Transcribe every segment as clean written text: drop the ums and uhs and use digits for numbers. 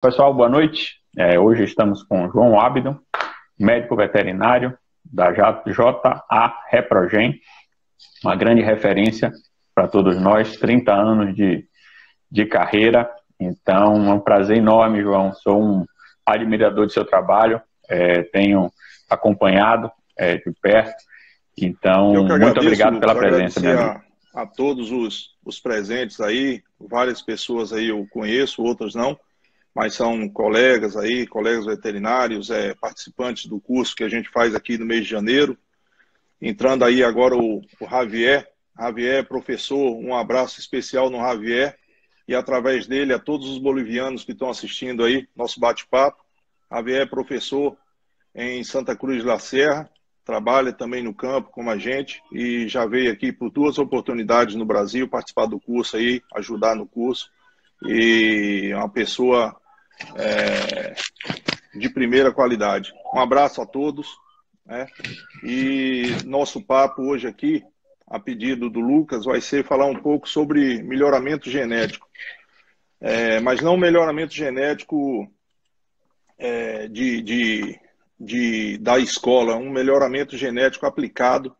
Pessoal, boa noite. Hoje estamos com o João Abdon, médico veterinário da JA Reprogen, uma grande referência para todos nós, 30 anos de carreira. Então, é um prazer enorme, João. Sou um admirador do seu trabalho, tenho acompanhado de perto. Então, Eu que muito agradeço, obrigado pela Lucas. presença, meu Agradecer amigo. a todos os presentes aí, várias pessoas aí eu conheço, outras não, mas são colegas aí, colegas veterinários, participantes do curso que a gente faz aqui no mês de janeiro. Entrando aí agora o Javier. Javier é professor, um abraço especial no Javier e através dele a todos os bolivianos que estão assistindo aí, nosso bate-papo. Javier é professor em Santa Cruz de la Sierra, trabalha também no campo como a gente e já veio aqui por 2 oportunidades no Brasil participar do curso aí, ajudar no curso. E é uma pessoa de primeira qualidade. Um abraço a todos, né? E nosso papo hoje aqui, a pedido do Lucas, vai ser falar um pouco sobre melhoramento genético. Mas não melhoramento genético da escola, um melhoramento genético aplicado,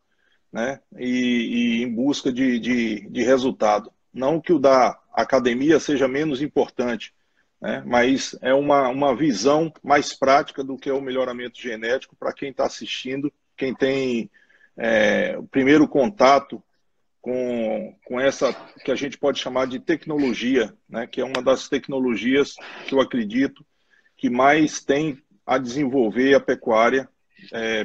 né? E em busca de resultado. Não que o da academia seja menos importante, né? Mas é uma visão mais prática do que é o melhoramento genético para quem está assistindo, quem tem o primeiro contato com essa que a gente pode chamar de tecnologia, né? Que é uma das tecnologias que eu acredito que mais tem a desenvolver a pecuária,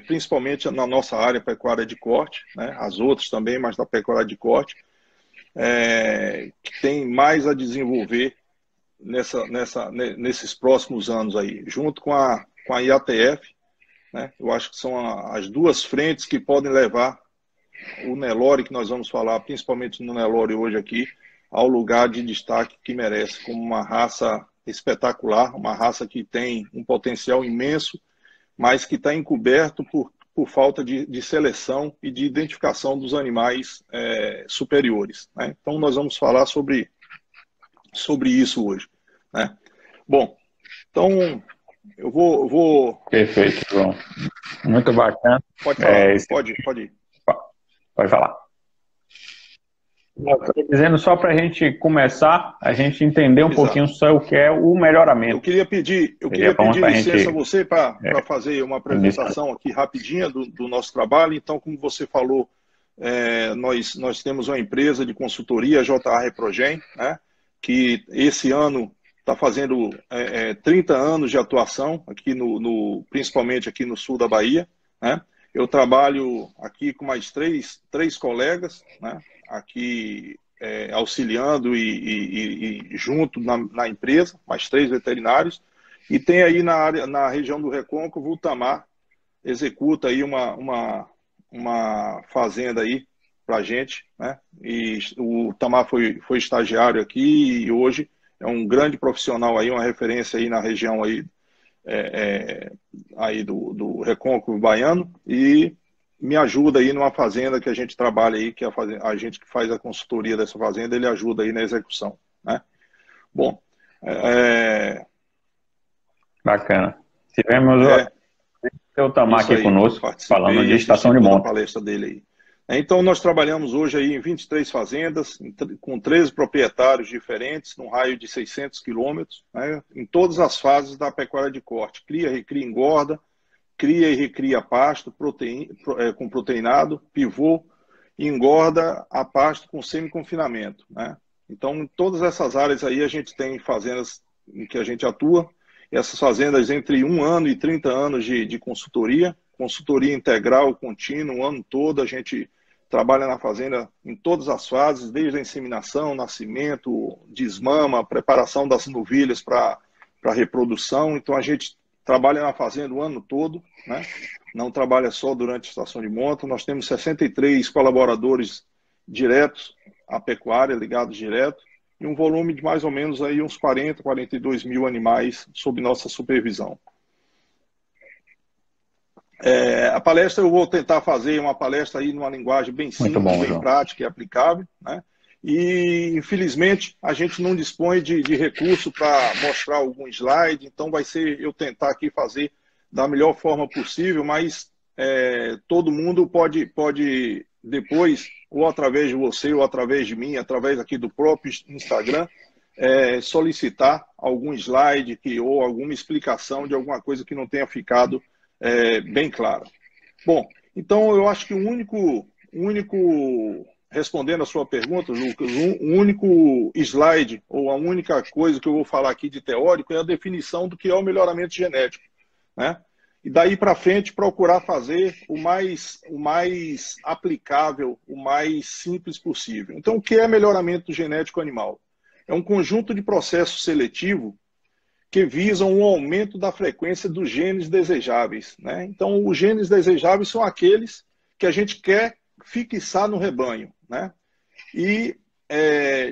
principalmente na nossa área pecuária de corte, né? As outras também, mas da pecuária de corte, que tem mais a desenvolver nesses próximos anos aí, junto com a IATF, né? Eu acho que são as duas frentes que podem levar o Nelore, que nós vamos falar, principalmente no Nelore hoje aqui, ao lugar de destaque que merece, como uma raça espetacular, uma raça que tem um potencial imenso, mas que está encoberto por falta de seleção e de identificação dos animais superiores, né? Então nós vamos falar sobre isso hoje, né? Bom, então eu vou... Perfeito, João. Muito bacana. Pode falar, pode ir. Pode falar. Dizendo só para a gente começar, a gente entender um pouquinho só o que é o melhoramento. Eu queria pedir licença a você para fazer uma apresentação aqui rapidinha do nosso trabalho. Então, como você falou, nós temos uma empresa de consultoria, a JA Reprogen, né, que esse ano está fazendo 30 anos de atuação, aqui principalmente aqui no sul da Bahia, né? Eu trabalho aqui com mais três colegas, né, aqui auxiliando e junto na empresa, mais 3 veterinários, e tem aí na região do Recôncavo, o Tamar executa aí uma fazenda aí para a gente, né? E o Tamar foi estagiário aqui e hoje é um grande profissional aí, uma referência aí na região aí, aí do Recôncavo Baiano, e me ajuda aí numa fazenda que a gente trabalha aí, que a gente que faz a consultoria dessa fazenda, ele ajuda aí na execução, né? Bom, Bacana. Tivemos o Tamar aqui conosco, falando de estação de monta. A palestra dele aí. Então, nós trabalhamos hoje aí em 23 fazendas, com 13 proprietários diferentes, num raio de 600 quilômetros, né, em todas as fases da pecuária de corte. Cria, recria, engorda, cria e recria pasto com proteinado, pivô, e engorda a pasto com semi-confinamento, né? Então, em todas essas áreas aí, a gente tem fazendas em que a gente atua, essas fazendas entre 1 ano e 30 anos de consultoria integral, contínua, o ano todo, a gente trabalha na fazenda em todas as fases, desde a inseminação, nascimento, desmama, preparação das novilhas para reprodução. Então, a gente trabalha na fazenda o ano todo, né? Não trabalha só durante a estação de monta. Nós temos 63 colaboradores diretos à pecuária, ligados direto, e um volume de mais ou menos aí uns 42 mil animais sob nossa supervisão. A palestra eu vou tentar fazer uma palestra aí numa linguagem bem simples, bem prática e aplicável, né? e, infelizmente, a gente não dispõe de recurso para mostrar algum slide, então vai ser eu tentar aqui fazer da melhor forma possível, mas todo mundo pode depois, ou através de você, ou através de mim, através aqui do próprio Instagram, solicitar algum slide ou alguma explicação de alguma coisa que não tenha ficado bem clara. Bom, então eu acho que respondendo a sua pergunta, Lucas, o único slide ou a única coisa que eu vou falar aqui de teórico é a definição do que é o melhoramento genético, né? E daí para frente procurar fazer o mais aplicável, o mais simples possível. Então, o que é melhoramento genético animal? É um conjunto de processos seletivos que visam um aumento da frequência dos genes desejáveis, né? Então, os genes desejáveis são aqueles que a gente quer fixar no rebanho, né? E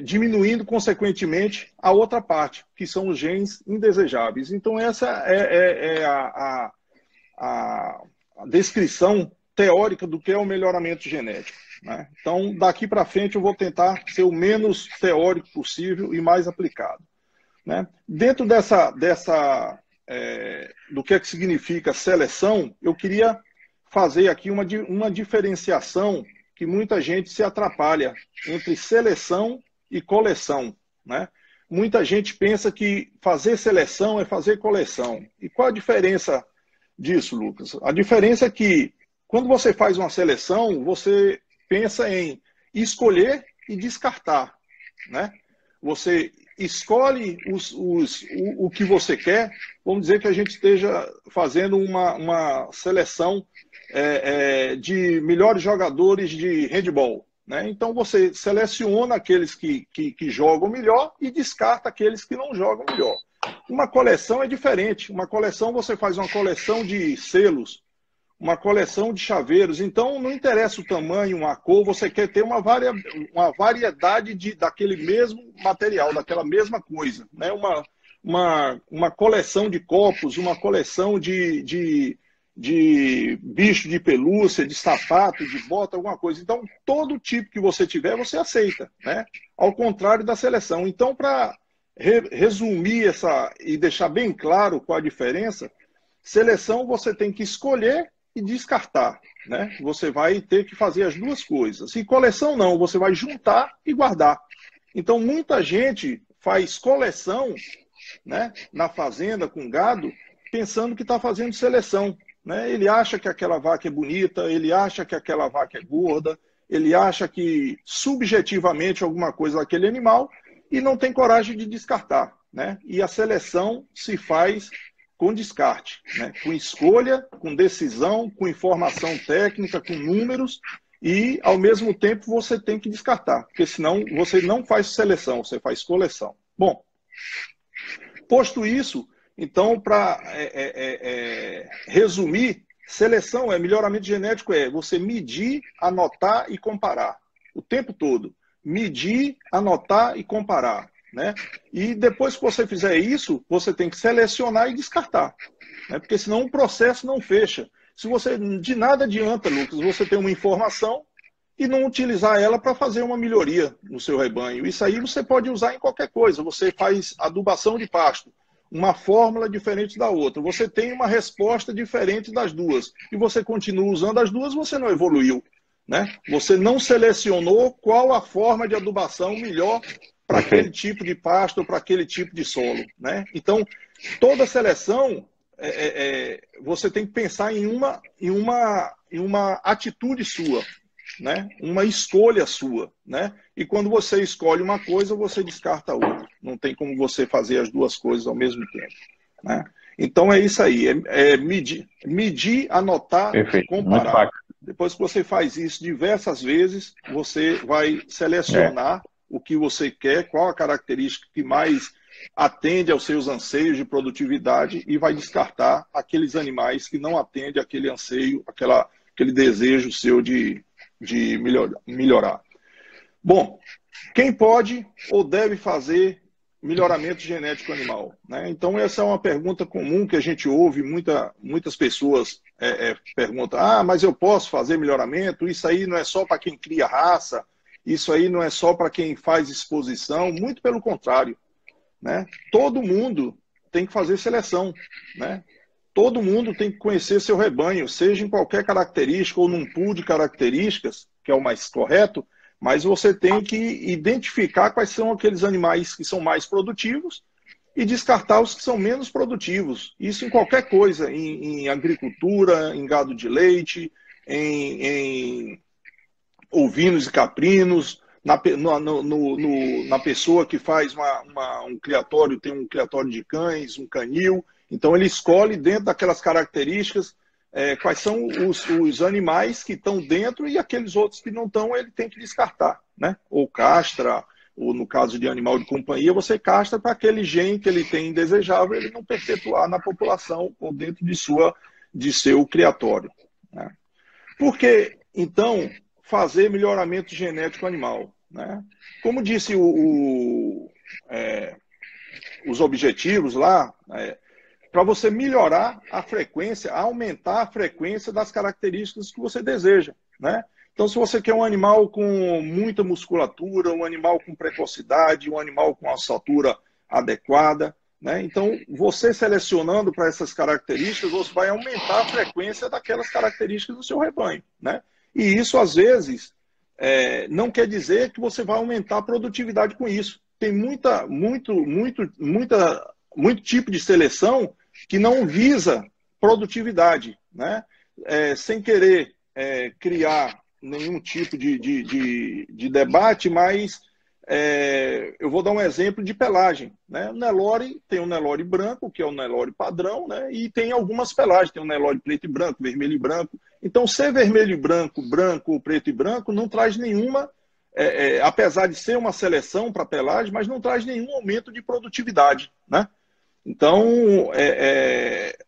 diminuindo, consequentemente, a outra parte, que são os genes indesejáveis. Então, essa é a descrição teórica do que é o melhoramento genético, né? Então, daqui para frente, eu vou tentar ser o menos teórico possível e mais aplicado, né? Dentro do que significa seleção, eu queria fazer aqui uma diferenciação que muita gente se atrapalha entre seleção e coleção, né? Muita gente pensa que fazer seleção é fazer coleção. E qual a diferença disso, Lucas? A diferença é que quando você faz uma seleção, você pensa em escolher e descartar, né? Você escolhe o que você quer. Vamos dizer que a gente esteja fazendo uma seleção de melhores jogadores de handball, né? Então você seleciona aqueles que jogam melhor e descarta aqueles que não jogam melhor. Uma coleção é diferente. Uma coleção, você faz uma coleção de selos, uma coleção de chaveiros. Então, não interessa o tamanho, a cor, você quer ter uma variedade daquele mesmo material, daquela mesma coisa, né? Uma coleção de copos, uma coleção de bicho de pelúcia, de sapato, de bota, alguma coisa. Então, todo tipo que você tiver, você aceita, né? Ao contrário da seleção. Então, para resumir e deixar bem claro qual a diferença, seleção você tem que escolher e descartar, né? Você vai ter que fazer as duas coisas. E coleção não, você vai juntar e guardar. Então, muita gente faz coleção, né, na fazenda com gado, pensando que está fazendo seleção, né? Ele acha que aquela vaca é bonita, ele acha que aquela vaca é gorda, ele acha que subjetivamente alguma coisa daquele animal e não tem coragem de descartar, né? E a seleção se faz com descarte, né? Com escolha, com decisão, com informação técnica, com números e, ao mesmo tempo, você tem que descartar, porque senão você não faz seleção, você faz coleção. Bom, posto isso, então, para resumir, seleção melhoramento genético você medir, anotar e comparar o tempo todo. Medir, anotar e comparar, né? E depois que você fizer isso, você tem que selecionar e descartar, né? Porque senão o processo não fecha. Se você, de nada adianta, Lucas, você ter uma informação e não utilizar ela para fazer uma melhoria no seu rebanho. Isso aí você pode usar em qualquer coisa. Você faz adubação de pasto, uma fórmula diferente da outra. Você tem uma resposta diferente das duas. E você continua usando as duas, você não evoluiu, né? Você não selecionou qual a forma de adubação melhor para aquele tipo de pasto ou para aquele tipo de solo, né? Então, toda seleção, você tem que pensar em uma atitude sua, né? Uma escolha sua, né? E quando você escolhe uma coisa, você descarta a outra. Não tem como você fazer as duas coisas ao mesmo tempo, né? Então é isso aí, medir, anotar, Perfeito. comparar. Depois que você faz isso diversas vezes, você vai selecionar o que você quer, qual a característica que mais atende aos seus anseios de produtividade e vai descartar aqueles animais que não atendem àquele anseio, aquele desejo seu de melhorar. Bom, quem pode ou deve fazer melhoramento genético animal, né? Então essa é uma pergunta comum que a gente ouve, muitas pessoas perguntam, mas eu posso fazer melhoramento? Isso aí não é só para quem cria raça, isso aí não é só para quem faz exposição, muito pelo contrário, né? Todo mundo tem que fazer seleção, né? Todo mundo tem que conhecer seu rebanho, seja em qualquer característica ou num pool de características, que é o mais correto, mas você tem que identificar quais são aqueles animais que são mais produtivos e descartar os que são menos produtivos. Isso em qualquer coisa, em agricultura, em gado de leite, em ovinos e caprinos, na pessoa que faz um criatório, tem um criatório de cães, um canil. Então ele escolhe dentro daquelas características quais são os animais que estão dentro e aqueles outros que não estão, ele tem que descartar, né? Ou castra, ou no caso de animal de companhia, você castra para aquele gene que ele tem indesejável, ele não perpetuar na população ou dentro de seu criatório, né? Por que, então, fazer melhoramento genético animal, né? Como disse os objetivos lá, para você melhorar a frequência, aumentar a frequência das características que você deseja, né? Então, se você quer um animal com muita musculatura, um animal com precocidade, um animal com a alçatura adequada, né? Então, você selecionando para essas características, você vai aumentar a frequência daquelas características do seu rebanho, né? E isso, às vezes, não quer dizer que você vai aumentar a produtividade com isso. Tem muito tipo de seleção que não visa produtividade, né? Sem querer criar nenhum tipo de debate, mas eu vou dar um exemplo de pelagem, né? O Nelore tem o Nelore branco, que é o Nelore padrão, né? E tem algumas pelagens, tem o Nelore preto e branco, vermelho e branco. Então, ser vermelho e branco, branco, preto e branco, não traz nenhuma, apesar de ser uma seleção para pelagem, mas não traz nenhum aumento de produtividade, né? Então,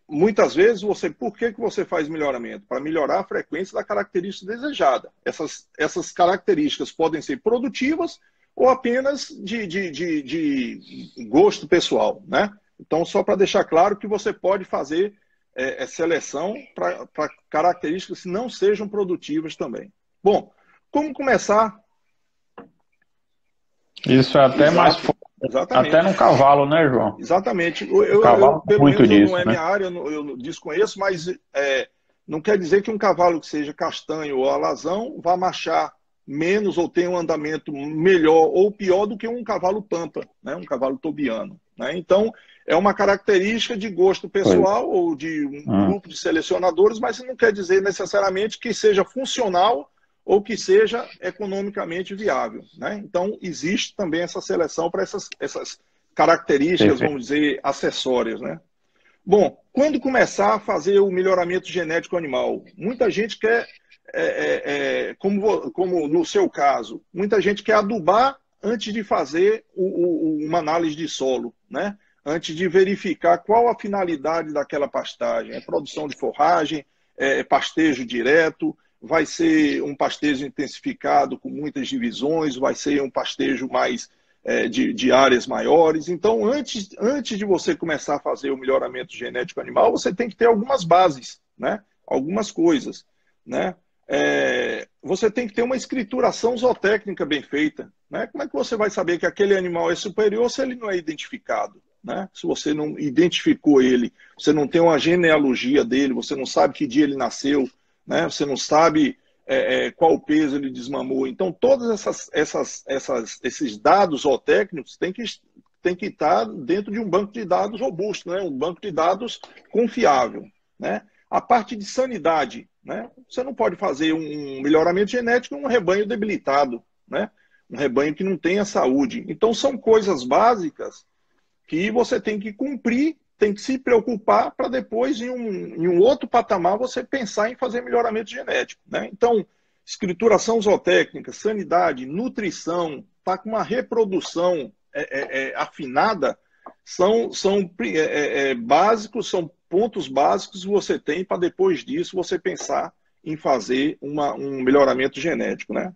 muitas vezes, por que você faz melhoramento? Para melhorar a frequência da característica desejada. Essas características podem ser produtivas ou apenas de gosto pessoal, né? Então, só para deixar claro que você pode fazer seleção para características que não sejam produtivas também. Bom, como começar? Isso é até mais Exatamente. até no cavalo, né, João? Exatamente. Cavalo Pelo muito menos disso, não é né? minha área, eu desconheço, mas não quer dizer que um cavalo que seja castanho ou alazão vá marchar menos ou tenha um andamento melhor ou pior do que um cavalo pampa, né? Um cavalo tobiano, né? Então, é uma característica de gosto pessoal ou de um grupo de selecionadores, mas não quer dizer necessariamente que seja funcional ou que seja economicamente viável, né? Então, existe também essa seleção para essas características, vamos dizer, acessórias, né? Bom, quando começar a fazer o melhoramento genético animal? Muita gente quer, como no seu caso, muita gente quer adubar antes de fazer uma análise de solo, né? Antes de verificar qual a finalidade daquela pastagem. É produção de forragem, pastejo direto, vai ser um pastejo intensificado com muitas divisões, vai ser um pastejo mais de áreas maiores. Então, antes de você começar a fazer o melhoramento genético animal, você tem que ter algumas bases, né? Algumas coisas, né? Você tem que ter uma escrituração zootécnica bem feita, né? Como é que você vai saber que aquele animal é superior se ele não é identificado, né? Se você não identificou ele, você não tem uma genealogia dele, você não sabe que dia ele nasceu, né? Você não sabe qual peso ele desmamou. Então, todos esses dados zootécnicos têm que estar dentro de um banco de dados robusto, né? Um banco de dados confiável, né? A parte de sanidade, né? Você não pode fazer um melhoramento genético em um rebanho debilitado, né? Um rebanho que não tenha saúde. Então, são coisas básicas que você tem que cumprir, tem que se preocupar para depois, em um outro patamar, você pensar em fazer melhoramento genético, né? Então, escrituração zootécnica, sanidade, nutrição, tá com uma reprodução afinada, são básicos, são pontos básicos que você tem para depois disso você pensar em fazer um melhoramento genético, né?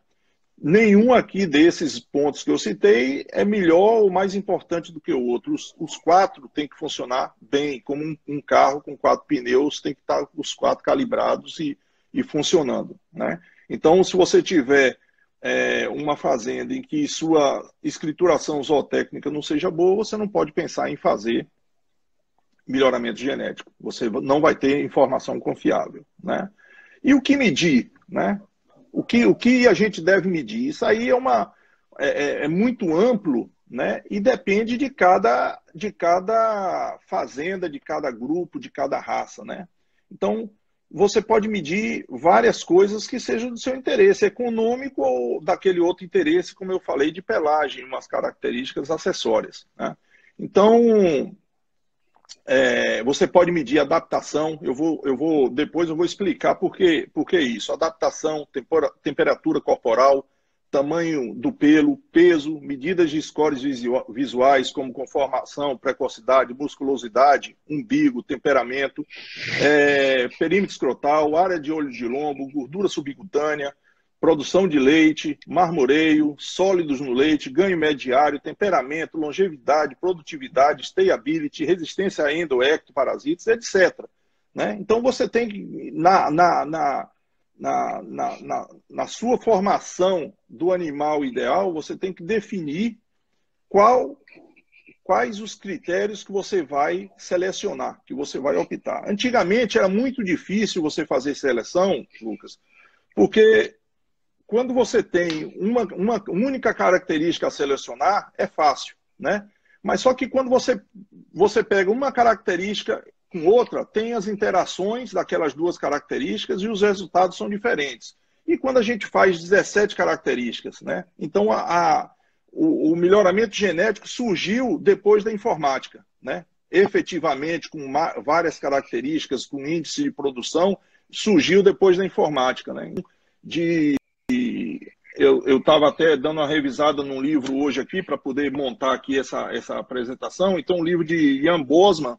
Nenhum aqui desses pontos que eu citei é melhor ou mais importante do que o outro. Os quatro têm que funcionar bem, como um carro com 4 pneus, tem que estar os 4 calibrados e funcionando, né? Então, se você tiver uma fazenda em que sua escrituração zootécnica não seja boa, você não pode pensar em fazer melhoramento genético. Você não vai ter informação confiável, né? E o que medir, né? O que a gente deve medir? Isso aí é muito amplo, né? E depende de cada fazenda, de cada grupo, de cada raça, né? Então, você pode medir várias coisas que sejam do seu interesse econômico ou daquele outro interesse, como eu falei, de pelagem, umas características acessórias, né? Então, você pode medir adaptação. Depois eu vou explicar por que isso. Adaptação, temperatura corporal, tamanho do pelo, peso, medidas de scores visuais, como conformação, precocidade, musculosidade, umbigo, temperamento, perímetro escrotal, área de olho de lombo, gordura subcutânea, produção de leite, marmoreio, sólidos no leite, ganho mediário, temperamento, longevidade, produtividade, stayability, resistência a ectoparasitas, etc. Né? Então, você tem que, na sua formação do animal ideal, você tem que definir quais os critérios que você vai selecionar, que você vai optar. Antigamente, era muito difícil você fazer seleção, Lucas, porque quando você tem uma única característica a selecionar, é fácil, né? Mas só que quando você pega uma característica com outra, tem as interações daquelas duas características e os resultados são diferentes. E quando a gente faz 17 características, né? Então, o melhoramento genético surgiu depois da informática, né? Efetivamente, com várias características, com índice produção, surgiu depois da informática, né? Eu estava até dando uma revisada num livro hoje aqui para poder montar aqui essa apresentação. Então, um livro de Ian Bosman,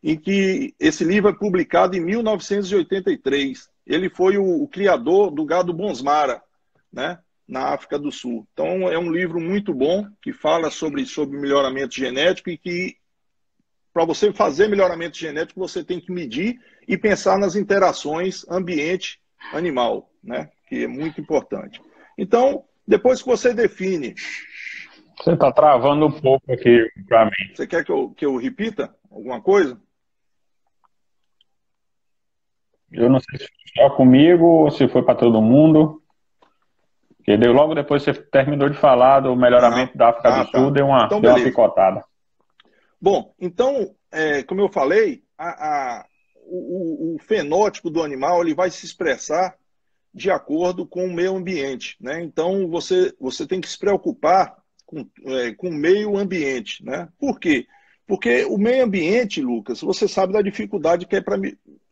em que esse livro é publicado em 1983. Ele foi o criador do gado Bonsmara, né, na África do Sul. Então, é um livro muito bom que fala sobre melhoramento genético e que, para você fazer melhoramento genético, você tem que medir e pensar nas interações ambiente-animal, né, que é muito importante. Então, depois que você define... Você está travando um pouco aqui para mim. Você quer que eu repita alguma coisa? Eu não sei se foi só comigo ou se foi para todo mundo. Porque logo depois você terminou de falar do melhoramento da África do Sul, deu uma picotada. Bom, então, como eu falei, o fenótipo do animal ele vai se expressar de acordo com o meio ambiente, né? Então, você tem que se preocupar com o meio ambiente, né? Por quê? Porque o meio ambiente, Lucas, você sabe da dificuldade que é para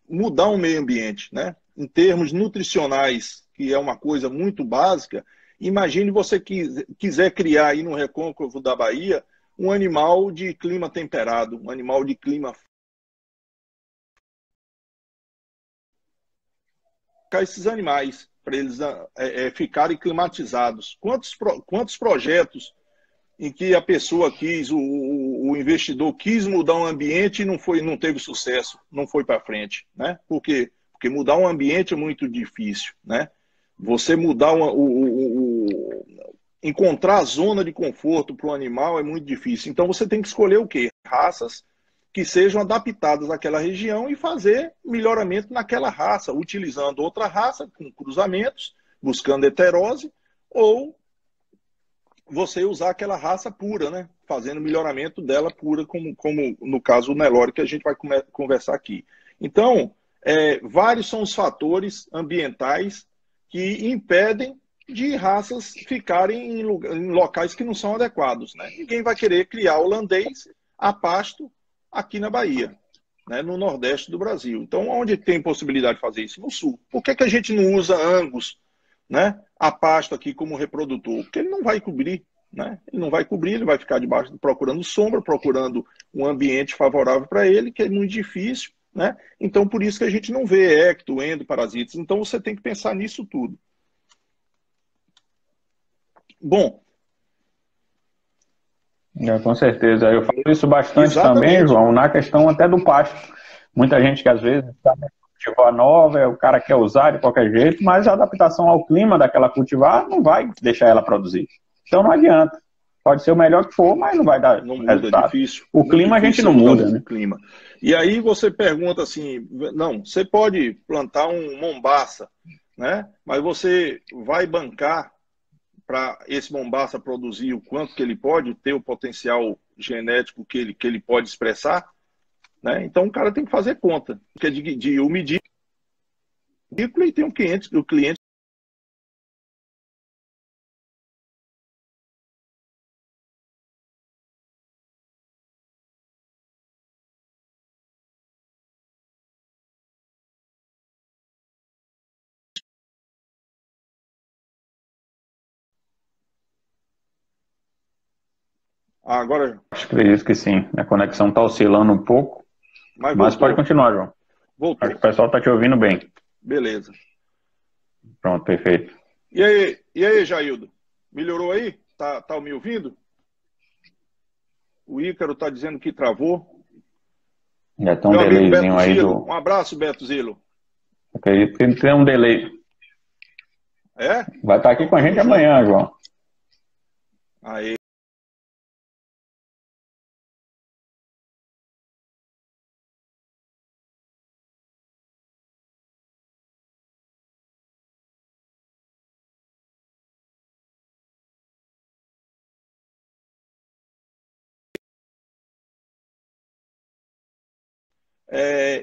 mudar o meio ambiente, né? Em termos nutricionais, que é uma coisa muito básica, imagine você quiser criar aí no recôncavo da Bahia um animal de clima temperado, um animal de clima esses animais, para eles ficarem climatizados. Quantos projetos em que a pessoa o investidor quis mudar um ambiente e não teve sucesso, não foi para frente, né? Por quê? Porque mudar um ambiente é muito difícil, né? Você mudar encontrar a zona de conforto para o animal é muito difícil. Então você tem que escolher o quê? Raças que sejam adaptadas àquela região e fazer melhoramento naquela raça, utilizando outra raça com cruzamentos, buscando heterose, ou você usar aquela raça pura, né? Fazendo melhoramento dela pura, como no caso o Nelore, que a gente vai conversar aqui. Então, vários são os fatores ambientais que impedem de raças ficarem em locais que não são adequados, né? Ninguém vai querer criar holandês a pasto aqui na Bahia, né? No Nordeste do Brasil. Então, onde tem possibilidade de fazer isso? No Sul. Por que a gente não usa Angus, né, a pasto aqui como reprodutor? Porque ele não vai cobrir, né? Ele não vai cobrir, ele vai ficar debaixo, procurando sombra, procurando um ambiente favorável para ele, que é muito difícil, né? Então, por isso que a gente não vê endoparasitas. Então, você tem que pensar nisso tudo. Bom. Com certeza. Eu falo isso bastante também, João, na questão até do pasto. Muita gente que às vezes está cultivar nova, o cara quer usar de qualquer jeito, mas a adaptação ao clima daquela cultivar não vai deixar ela produzir. Então não adianta. Pode ser o melhor que for, mas não vai dar não muda, resultado. Difícil. O clima a gente não muda, né? Clima. E aí você pergunta assim, não, você pode plantar um mombaça, né? Mas você vai bancar para esse mombaça produzir o quanto que ele pode, ter o potencial genético que ele pode expressar, né? Então o cara tem que fazer conta, porque de umidícola e tem o cliente. Agora. Acredito que sim. A conexão está oscilando um pouco, mas pode continuar, João. Voltou. Acho que o pessoal está te ouvindo bem. Beleza. Pronto, perfeito. E aí, Jaildo? Melhorou aí? Tá me ouvindo? O Ícaro está dizendo que travou. Já tem um delayzinho aí Zilo. Um abraço, Beto Zilo. Acredito que tem um delay. É? Vai estar aqui com a gente amanhã, João. Aí.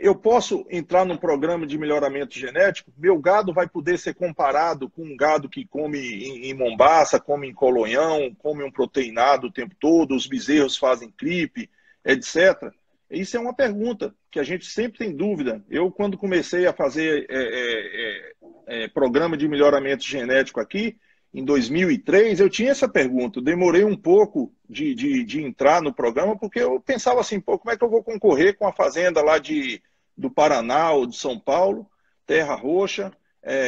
Eu posso entrar num programa de melhoramento genético? Meu gado vai poder ser comparado com um gado que come em Mombaça, come em Colonhão, come um proteinado o tempo todo, os bezerros fazem clipe, etc. Isso é uma pergunta que a gente sempre tem dúvida. Eu, quando comecei a fazer programa de melhoramento genético aqui, em 2003, eu tinha essa pergunta. Eu demorei um pouco de entrar no programa, porque eu pensava assim, pô, como é que eu vou concorrer com a fazenda lá do Paraná ou de São Paulo, Terra Roxa,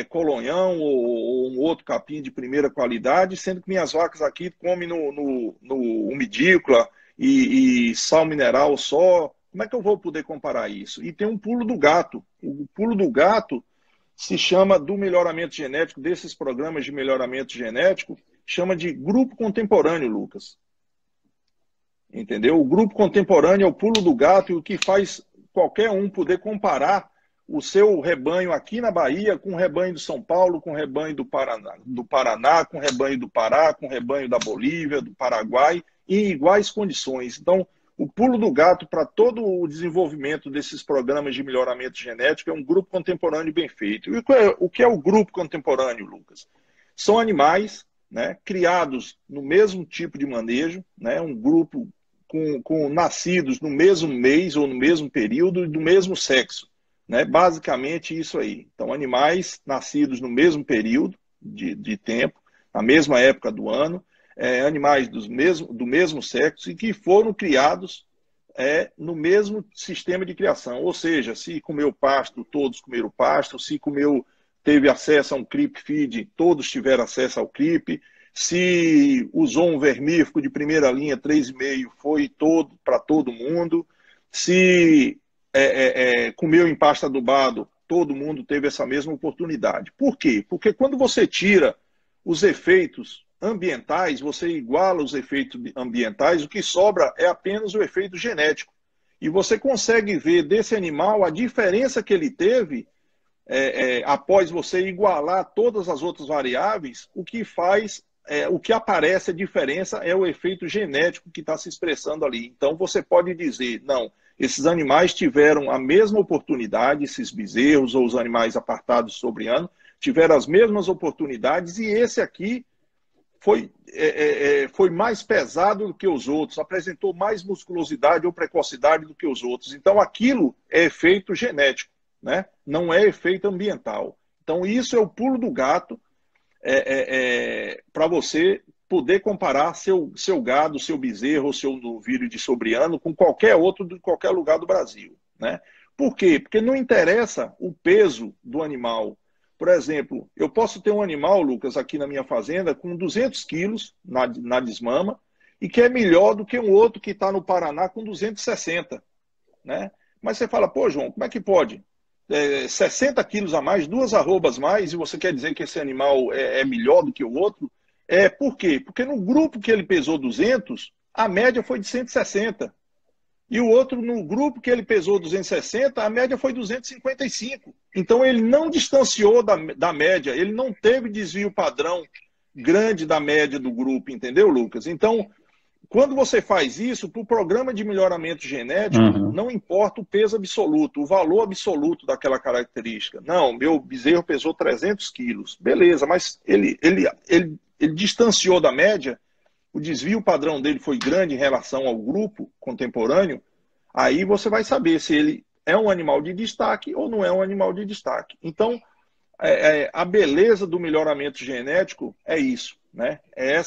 Colonhão ou um outro capim de primeira qualidade, sendo que minhas vacas aqui comem no umidícola e sal mineral só. Como é que eu vou poder comparar isso? E tem um pulo do gato. O pulo do gato se chama do melhoramento genético, desses programas de melhoramento genético, chama de grupo contemporâneo, Lucas. Entendeu? O grupo contemporâneo é o pulo do gato e o que faz qualquer um poder comparar o seu rebanho aqui na Bahia com o rebanho de São Paulo, com o rebanho do Paraná, com o rebanho do Pará, com o rebanho da Bolívia, do Paraguai, em iguais condições. Então, o pulo do gato para todo o desenvolvimento desses programas de melhoramento genético é um grupo contemporâneo bem feito. E o que é o grupo contemporâneo, Lucas? São animais, né, criados no mesmo tipo de manejo, né, um grupo com nascidos no mesmo mês ou no mesmo período e do mesmo sexo. Né? Basicamente isso aí. Então, animais nascidos no mesmo período de tempo, na mesma época do ano, animais do mesmo sexo e que foram criados no mesmo sistema de criação. Ou seja, se comeu pasto, todos comeram pasto, se teve acesso a um creep feed, todos tiveram acesso ao creep, se usou um vermífugo de primeira linha 3,5, foi para todo mundo, se comeu em pasto adubado, todo mundo teve essa mesma oportunidade. Por quê? Porque quando você tira os efeitos ambientais, você iguala os efeitos ambientais, o que sobra é apenas o efeito genético. E você consegue ver desse animal a diferença que ele teve após você igualar todas as outras variáveis, o que aparece a diferença é o efeito genético que está se expressando ali. Então você pode dizer, não, esses animais tiveram a mesma oportunidade, esses bezerros ou os animais apartados sobre ano, tiveram as mesmas oportunidades e esse aqui foi mais pesado do que os outros, apresentou mais musculosidade ou precocidade do que os outros. Então aquilo é efeito genético, né? Não é efeito ambiental. Então isso é o pulo do gato para você poder comparar seu gado, seu bezerro, seu novilho de sobriano com qualquer outro de qualquer lugar do Brasil. Né? Por quê? Porque não interessa o peso do animal. Por exemplo, eu posso ter um animal, Lucas, aqui na minha fazenda com 200 quilos na desmama e que é melhor do que um outro que está no Paraná com 260. Né? Mas você fala, pô, João, como é que pode? 60 quilos a mais, 2 arrobas mais, e você quer dizer que esse animal é melhor do que o outro? Por quê? Porque no grupo que ele pesou 200, a média foi de 160. E o outro, no grupo que ele pesou 260, a média foi 255. Então ele não distanciou da média, ele não teve desvio padrão grande da média do grupo, entendeu, Lucas? Então, quando você faz isso, para o programa de melhoramento genético, não importa o peso absoluto, o valor absoluto daquela característica. Não, meu bezerro pesou 300 quilos. Beleza, mas ele distanciou da média, o desvio padrão dele foi grande em relação ao grupo contemporâneo, aí você vai saber se ele é um animal de destaque ou não é um animal de destaque. Então, a beleza do melhoramento genético é isso, né? É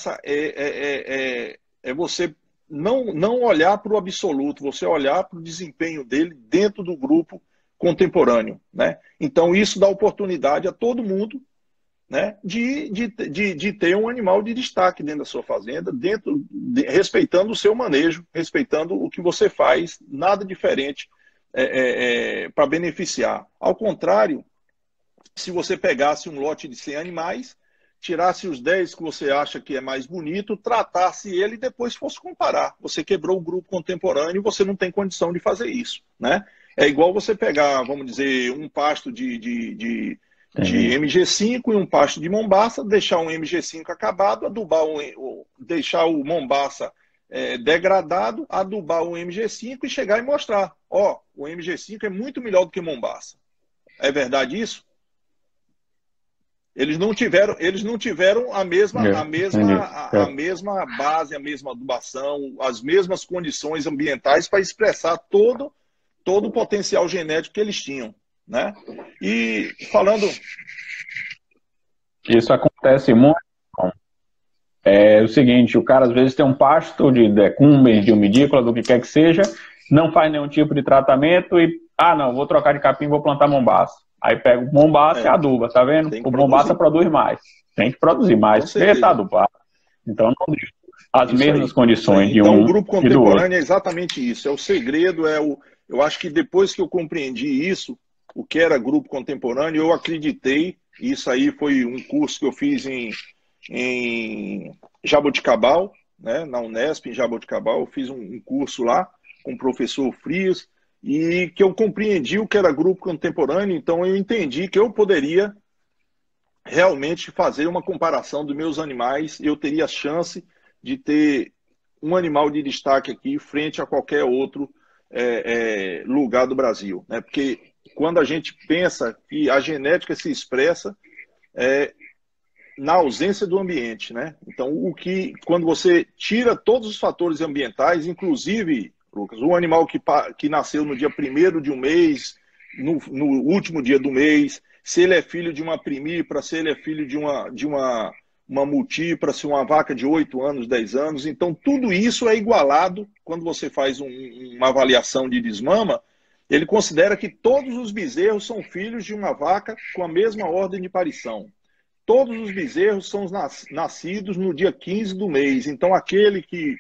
você não olhar para o absoluto, você olhar para o desempenho dele dentro do grupo contemporâneo, né? Então, isso dá oportunidade a todo mundo, né, de ter um animal de destaque dentro da sua fazenda, respeitando o seu manejo, respeitando o que você faz, nada diferente para beneficiar. Ao contrário, se você pegasse um lote de 100 animais, tirasse os 10 que você acha que é mais bonito, tratasse ele e depois fosse comparar. Você quebrou o grupo contemporâneo e você não tem condição de fazer isso, né? É igual você pegar, vamos dizer, um pasto de MG5 e um pasto de Mombaça, deixar um MG5 acabado, adubar deixar o Mombaça degradado, adubar o MG5 e chegar e mostrar, ó, o MG5 é muito melhor do que Mombaça. É verdade isso? Eles não tiveram a mesma base, a mesma adubação, as mesmas condições ambientais para expressar todo o potencial genético que eles tinham, né? E falando... Isso acontece muito. É o seguinte, o cara às vezes tem um pasto de decumbens, de umidícola, do que quer que seja, não faz nenhum tipo de tratamento e, não, vou trocar de capim, vou plantar Mombaça. Aí pega o Mombaça e aduba, tá vendo? O Mombaça produz mais. Tem que produzir mais, porque está adubado. Então, não diz as mesmas condições de um e do outro. Então, o grupo contemporâneo é exatamente isso. É o segredo, eu acho que depois que eu compreendi isso, o que era grupo contemporâneo, eu acreditei. Isso aí foi um curso que eu fiz em Jaboticabal, né, na Unesp, em Jaboticabal. Eu fiz um curso lá com o professor Frias, e que eu compreendi o que era grupo contemporâneo, então eu entendi que eu poderia realmente fazer uma comparação dos meus animais, eu teria a chance de ter um animal de destaque aqui frente a qualquer outro lugar do Brasil, né? Porque quando a gente pensa que a genética se expressa na ausência do ambiente, né? Então, quando você tira todos os fatores ambientais, inclusive, Lucas, um animal que nasceu no dia 1º de um mês, no último dia do mês, se ele é filho de uma primípara, se ele é filho de uma multípara, se uma vaca de 8 anos, 10 anos. Então, tudo isso é igualado quando você faz uma avaliação de desmama. Ele considera que todos os bezerros são filhos de uma vaca com a mesma ordem de parição. Todos os bezerros são nascidos no dia 15 do mês. Então, aquele que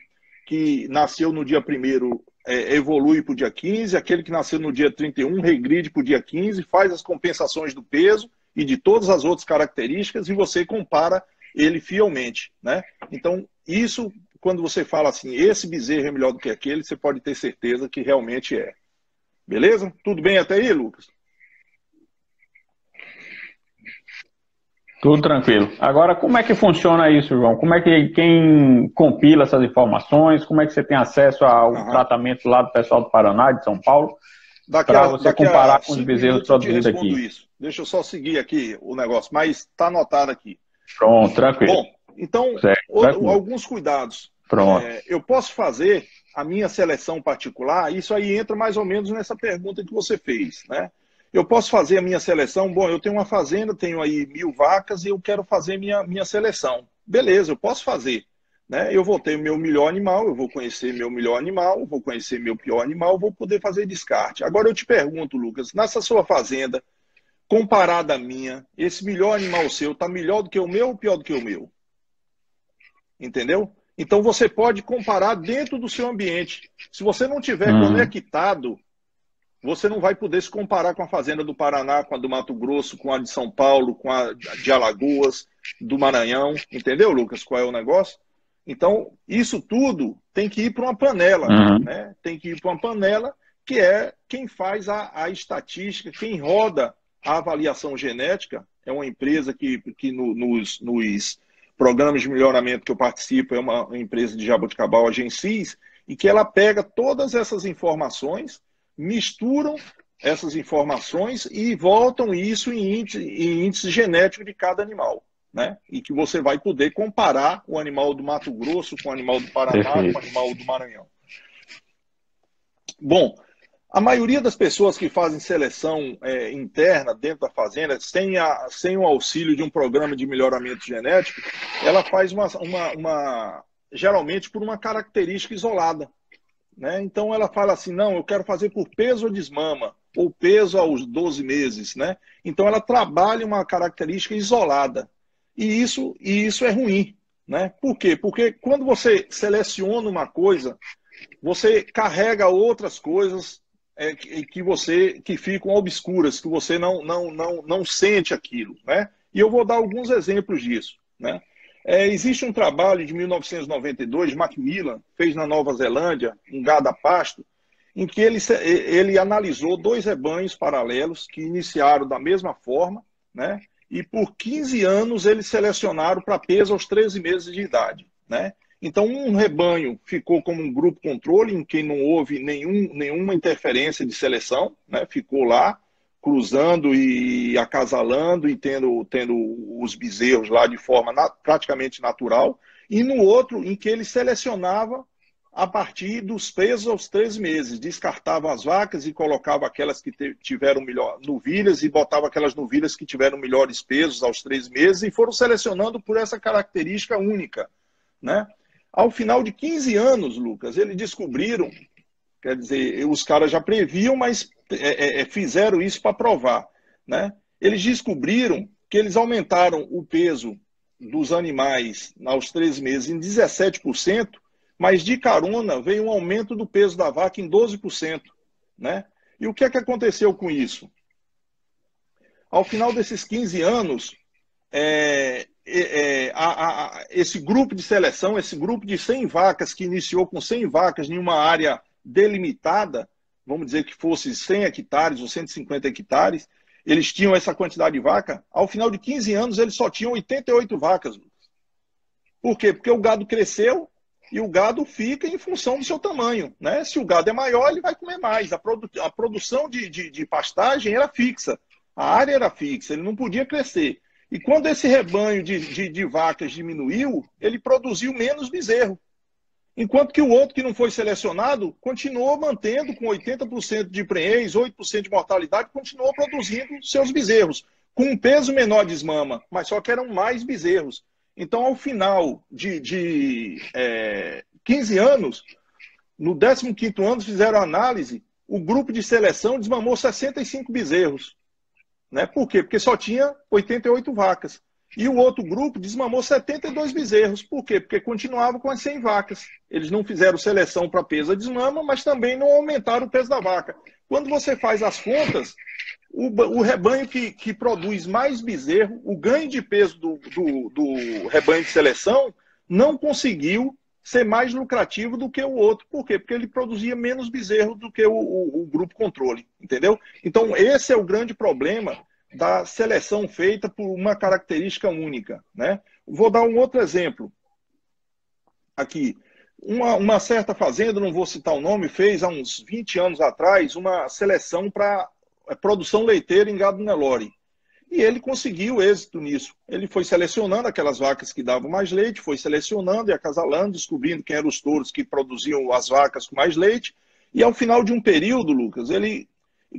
nasceu no dia 1º evolui para o dia 15, aquele que nasceu no dia 31 regride para o dia 15, faz as compensações do peso e de todas as outras características e você compara ele fielmente, né? Então, isso, quando você fala assim, esse bezerro é melhor do que aquele, você pode ter certeza que realmente é. Beleza? Tudo bem até aí, Lucas? Tudo tranquilo. Agora, como é que funciona isso, João? Como é que quem compila essas informações? Como é que você tem acesso ao tratamento lá do pessoal do Paraná, de São Paulo, para você comparar com os bezerros produzidos aqui? Isso. Deixa eu só seguir aqui o negócio, mas está anotado aqui. Pronto, tranquilo. Bom, então, alguns cuidados. Pronto. Eu posso fazer a minha seleção particular, isso aí entra mais ou menos nessa pergunta que você fez, né? Eu posso fazer a minha seleção, bom, eu tenho uma fazenda, tenho aí 1000 vacas e eu quero fazer minha seleção. Beleza, eu posso fazer, né? Eu vou ter o meu melhor animal, eu vou conhecer meu melhor animal, vou conhecer meu pior animal, vou poder fazer descarte. Agora eu te pergunto, Lucas, nessa sua fazenda, comparada à minha, esse melhor animal seu está melhor do que o meu ou pior do que o meu? Entendeu? Então você pode comparar dentro do seu ambiente. Se você não tiver conectado você não vai poder se comparar com a fazenda do Paraná, com a do Mato Grosso, com a de São Paulo, com a de Alagoas, do Maranhão. Entendeu, Lucas, qual é o negócio? Então, isso tudo tem que ir para uma panela, né? Tem que ir para uma panela que é quem faz a estatística, quem roda a avaliação genética. É uma empresa que nos programas de melhoramento que eu participo, é uma empresa de Jaboticabal, a Gensis, e que ela pega todas essas informações, misturam essas informações e voltam isso em índice genético de cada animal, né? E que você vai poder comparar o animal do Mato Grosso com o animal do Paraná, com o animal do Maranhão. Bom, a maioria das pessoas que fazem seleção interna dentro da fazenda, sem o auxílio de um programa de melhoramento genético, ela faz geralmente por uma característica isolada, né? Então ela fala assim, não, eu quero fazer por peso ou desmama, ou peso aos 12 meses, né? Então ela trabalha uma característica isolada. E isso é ruim, né? Por quê? Porque quando você seleciona uma coisa, você carrega outras coisas que ficam obscuras, que você não sente aquilo, né? E eu vou dar alguns exemplos disso, né? Existe um trabalho de 1992, Macmillan fez na Nova Zelândia, um gado a pasto, em que ele analisou 2 rebanhos paralelos que iniciaram da mesma forma, né? E por 15 anos eles selecionaram para peso aos 13 meses de idade, né? Então, um rebanho ficou como um grupo controle, em que não houve nenhuma interferência de seleção, né? Ficou lá, cruzando e acasalando e tendo os bezerros lá de forma praticamente natural. E no outro, em que ele selecionava a partir dos pesos aos 13 meses. Descartava as vacas e colocava aquelas que tiveram melhor novilhas e botava aquelas novilhas que tiveram melhores pesos aos 13 meses e foram selecionando por essa característica única, né? Ao final de 15 anos, Lucas, eles descobriram, quer dizer, os caras já previam, mas fizeram isso para provar, né? Eles descobriram que eles aumentaram o peso dos animais aos 13 meses em 17%, mas de carona veio um aumento do peso da vaca em 12%, né? E o que é que aconteceu com isso? Ao final desses 15 anos, esse grupo de seleção, esse grupo de 100 vacas, que iniciou com 100 vacas em uma área delimitada, vamos dizer que fosse 100 hectares ou 150 hectares, eles tinham essa quantidade de vaca, ao final de 15 anos eles só tinham 88 vacas. Por quê? Porque o gado cresceu e o gado fica em função do seu tamanho, né? Se o gado é maior, ele vai comer mais. A produção de pastagem era fixa, a área era fixa, ele não podia crescer. E quando esse rebanho de vacas diminuiu, ele produziu menos bezerro. Enquanto que o outro que não foi selecionado continuou mantendo com 80% de prenhez, 8% de mortalidade, continuou produzindo seus bezerros, com um peso menor de desmama, mas só que eram mais bezerros. Então, ao final de 15 anos, no 15º ano fizeram a análise, o grupo de seleção desmamou 65 bezerros. Né? Por quê? Porque só tinha 88 vacas. E o outro grupo desmamou 72 bezerros. Por quê? Porque continuava com as 100 vacas. Eles não fizeram seleção para peso a desmama, mas também não aumentaram o peso da vaca. Quando você faz as contas, o rebanho que produz mais bezerro, o ganho de peso do rebanho de seleção, não conseguiu ser mais lucrativo do que o outro. Por quê? Porque ele produzia menos bezerro do que o grupo controle, entendeu? Então, esse é o grande problema da seleção feita por uma característica única, né? Vou dar um outro exemplo aqui. Uma certa fazenda, não vou citar o nome, fez há uns 20 anos atrás uma seleção para produção leiteira em gado Nelore. E ele conseguiu êxito nisso. Ele foi selecionando aquelas vacas que davam mais leite, foi selecionando e acasalando, descobrindo quem eram os touros que produziam as vacas com mais leite. E ao final de um período, Lucas,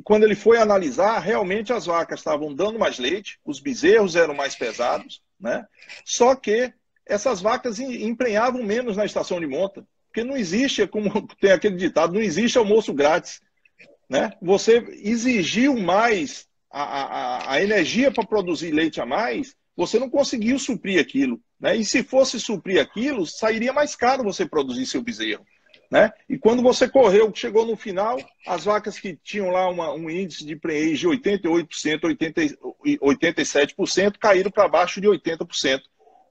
quando ele foi analisar, realmente as vacas estavam dando mais leite, os bezerros eram mais pesados, né? Só que essas vacas emprenhavam menos na estação de monta. Porque não existe, como tem aquele ditado, não existe almoço grátis, né? Você exigiu mais a energia para produzir leite a mais, você não conseguiu suprir aquilo, né? E se fosse suprir aquilo, sairia mais caro você produzir seu bezerro, né? E quando você correu, chegou no final, as vacas que tinham lá um índice de prenhez de 88%, 87%, caíram para baixo de 80%.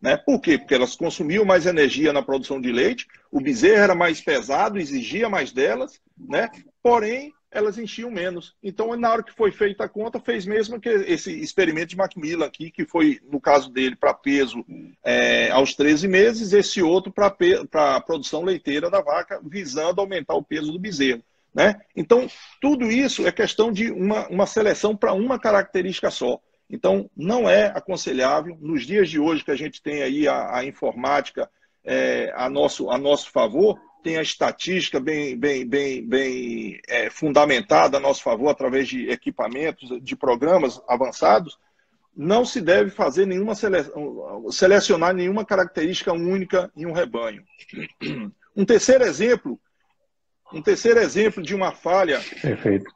Né? Por quê? Porque elas consumiam mais energia na produção de leite, o bezerro era mais pesado, exigia mais delas, né? Porém, elas enchiam menos. Então, na hora que foi feita a conta, fez mesmo que esse experimento de Macmillan aqui, que foi, no caso dele, para peso aos 13 meses, esse outro para a produção leiteira da vaca, visando aumentar o peso do bezerro. Né? Então, tudo isso é questão de uma seleção para uma característica só. Então, não é aconselhável, nos dias de hoje que a gente tem aí a informática a nosso favor, tem a estatística bem fundamentada a nosso favor através de equipamentos, de programas avançados, não se deve fazer nenhuma selecionar nenhuma característica única em um rebanho. Um terceiro exemplo de uma falha. Perfeito.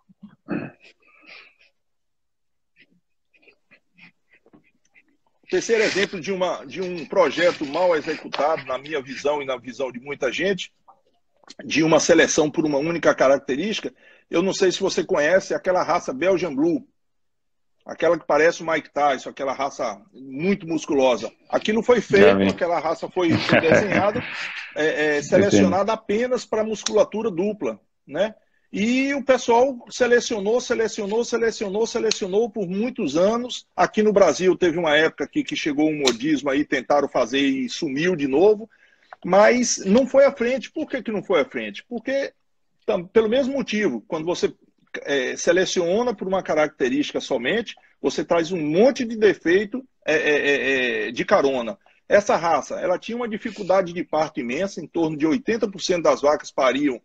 Terceiro exemplo de um projeto mal executado, na minha visão e na visão de muita gente, de uma seleção por uma única característica. Eu não sei se você conhece aquela raça Belgian Blue, aquela que parece o Mike Tyson, aquela raça muito musculosa. Aquilo foi feito, aquela raça foi desenhada, selecionada apenas para musculatura dupla, né? E o pessoal selecionou por muitos anos. Aqui no Brasil teve uma época que chegou um modismo aí, tentaram fazer e sumiu de novo, mas não foi à frente. Por que não foi à frente? Porque, pelo mesmo motivo, quando você seleciona por uma característica somente, você traz um monte de defeito de carona. Essa raça, ela tinha uma dificuldade de parto imensa, em torno de 80% das vacas pariam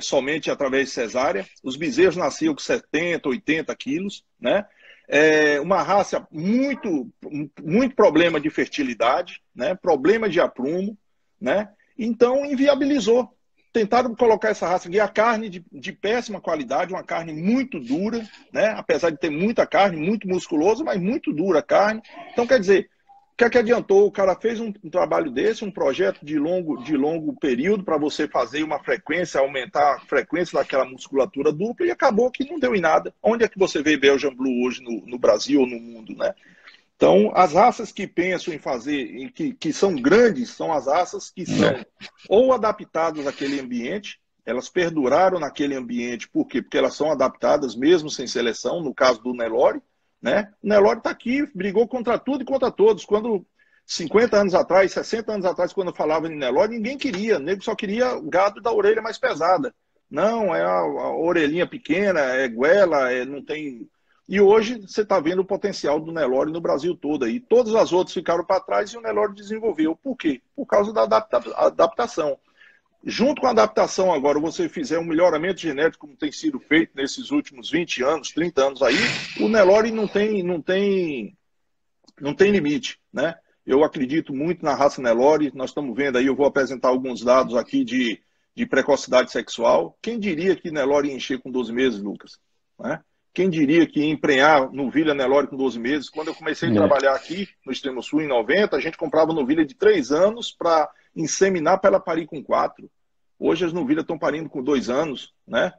somente através de cesárea. Os bezerros nasciam com 70, 80 quilos, né? Uma raça muito problema de fertilidade, né? Problema de aprumo, né? Então inviabilizou. Tentaram colocar essa raça aqui, a carne de péssima qualidade, uma carne muito dura, né? Apesar de ter muita carne, muito musculosa, mas muito dura a carne. Então, quer dizer, o que é que adiantou? O cara fez um trabalho desse, um projeto de longo período para você fazer uma frequência, aumentar a frequência daquela musculatura dupla, e acabou que não deu em nada. Onde é que você vê Belgian Blue hoje no Brasil ou no mundo, né? Então, as raças que pensam em fazer, que são grandes, são as raças que são ou adaptadas àquele ambiente, elas perduraram naquele ambiente. Por quê? Porque elas são adaptadas mesmo sem seleção, no caso do Nelore, né? O Nelore está aqui, brigou contra tudo e contra todos. Quando 50 anos atrás, 60 anos atrás, quando eu falava em Nelore, ninguém queria, o nego só queria gado da orelha mais pesada. Não, é a orelhinha pequena, é goela, não tem... E hoje você está vendo o potencial do Nelore no Brasil todo aí. Todas as outras ficaram para trás e o Nelore desenvolveu. Por quê? Por causa da adaptação. Junto com a adaptação agora, você fizer um melhoramento genético como tem sido feito nesses últimos 20 anos, 30 anos aí, o Nelore não tem limite, né? Eu acredito muito na raça Nelore. Nós estamos vendo aí, eu vou apresentar alguns dados aqui de precocidade sexual. Quem diria que Nelore ia encher com 12 meses, Lucas? Né? Quem diria que ia emprenhar novilha Nelore com 12 meses? Quando eu comecei a trabalhar aqui no Extremo Sul, em 90, a gente comprava novilha de 3 anos para inseminar para ela parir com 4. Hoje as novilhas estão parindo com 2 anos, né?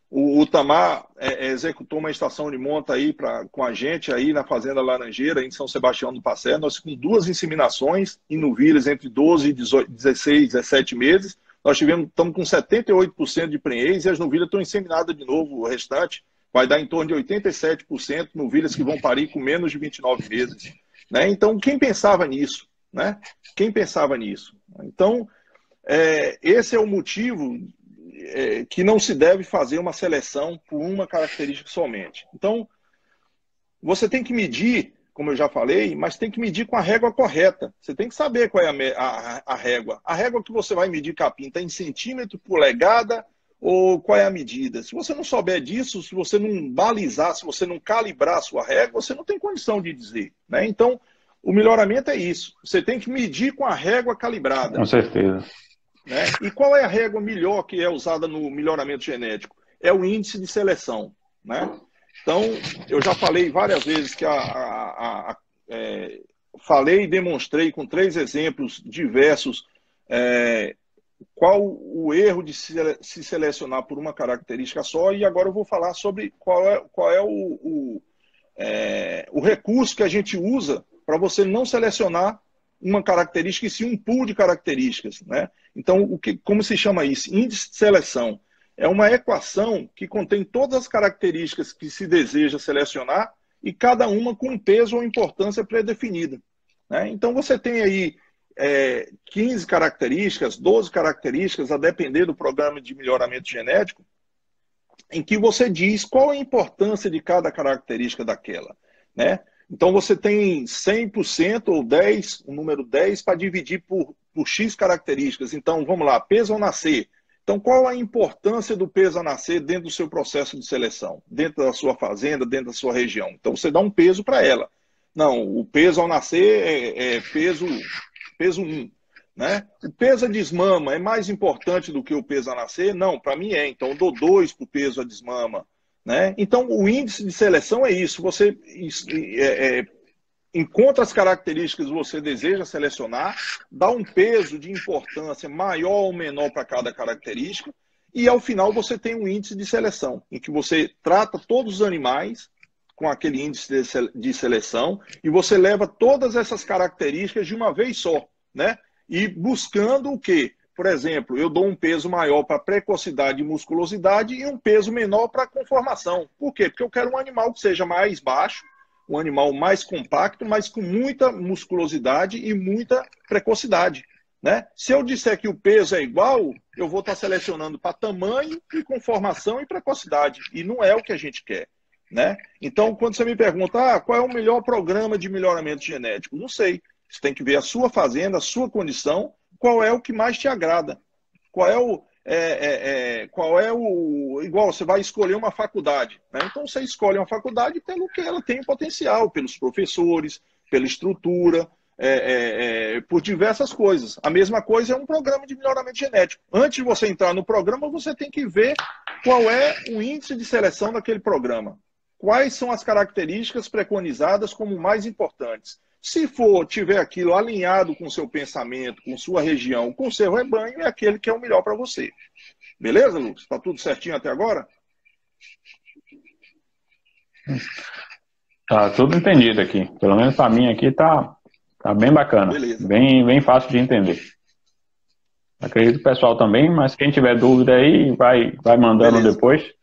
O Tamar executou uma estação de monta aí com a gente aí na Fazenda Laranjeira, em São Sebastião do Passé. Nós com 2 inseminações em novilhas entre 12 e 16, 17 meses. Nós estamos com 78% de prenhez e as novilhas estão inseminadas de novo, o restante. Vai dar em torno de 87% novilhas que vão parir com menos de 29 meses. Né? Então, quem pensava nisso? Né? Quem pensava nisso? Então, esse é o motivo que não se deve fazer uma seleção por uma característica somente. Então, você tem que medir, como eu já falei, mas tem que medir com a régua correta. Você tem que saber qual é a régua. A régua que você vai medir capim está em centímetro, polegada, ou qual é a medida? Se você não souber disso, se você não balizar, se você não calibrar a sua régua, você não tem condição de dizer. Né? Então, o melhoramento é isso. Você tem que medir com a régua calibrada. Com certeza. Né? E qual é a régua melhor que é usada no melhoramento genético? É o índice de seleção. Né? Então, eu já falei várias vezes que falei e demonstrei com 3 exemplos diversos qual o erro de se selecionar por uma característica só, e agora eu vou falar sobre qual é o recurso que a gente usa para você não selecionar uma característica e sim um pool de características, né? Então, como se chama isso? Índice de seleção. É uma equação que contém todas as características que se deseja selecionar e cada uma com peso ou importância pré-definida, né? Então, você tem aí 15 características, 12 características, a depender do programa de melhoramento genético, em que você diz qual a importância de cada característica daquela, né? Então você tem 100% ou 10, o número 10 para dividir por X características. Então vamos lá, peso ao nascer. Então qual a importância do peso ao nascer dentro do seu processo de seleção, dentro da sua fazenda, dentro da sua região? Então você dá um peso para ela. Não, o peso ao nascer é peso 1. Né? O peso a desmama é mais importante do que o peso a nascer? Não, para mim é. Então eu dou 2 para o peso a desmama. Né? Então o índice de seleção é isso. Você encontra as características que você deseja selecionar, dá um peso de importância maior ou menor para cada característica, e ao final você tem um índice de seleção, em que você trata todos os animais com aquele índice de seleção, e você leva todas essas características de uma vez só, né? E buscando o quê? Por exemplo, eu dou um peso maior para precocidade e musculosidade e um peso menor para conformação. Por quê? Porque eu quero um animal que seja mais baixo, um animal mais compacto, mas com muita musculosidade e muita precocidade, né? Se eu disser que o peso é igual, eu vou estar selecionando para tamanho e conformação e precocidade. E não é o que a gente quer, né? Então, quando você me pergunta, qual é o melhor programa de melhoramento genético? Não sei. Você tem que ver a sua fazenda, a sua condição, qual é o que mais te agrada. Qual é o igual, você vai escolher uma faculdade, né? Então você escolhe uma faculdade pelo que ela tem potencial, pelos professores, pela estrutura, por diversas coisas. A mesma coisa é um programa de melhoramento genético. Antes de você entrar no programa, você tem que ver qual é o índice de seleção daquele programa. Quais são as características preconizadas como mais importantes. Se tiver aquilo alinhado com o seu pensamento, com sua região, com o seu rebanho, é aquele que é o melhor para você. Beleza, Lucas? Está tudo certinho até agora? Tá tudo entendido aqui. Pelo menos para mim aqui tá bem bacana. Beleza. Bem fácil de entender. Acredito que o pessoal também, mas quem tiver dúvida aí, vai mandando Beleza. Depois.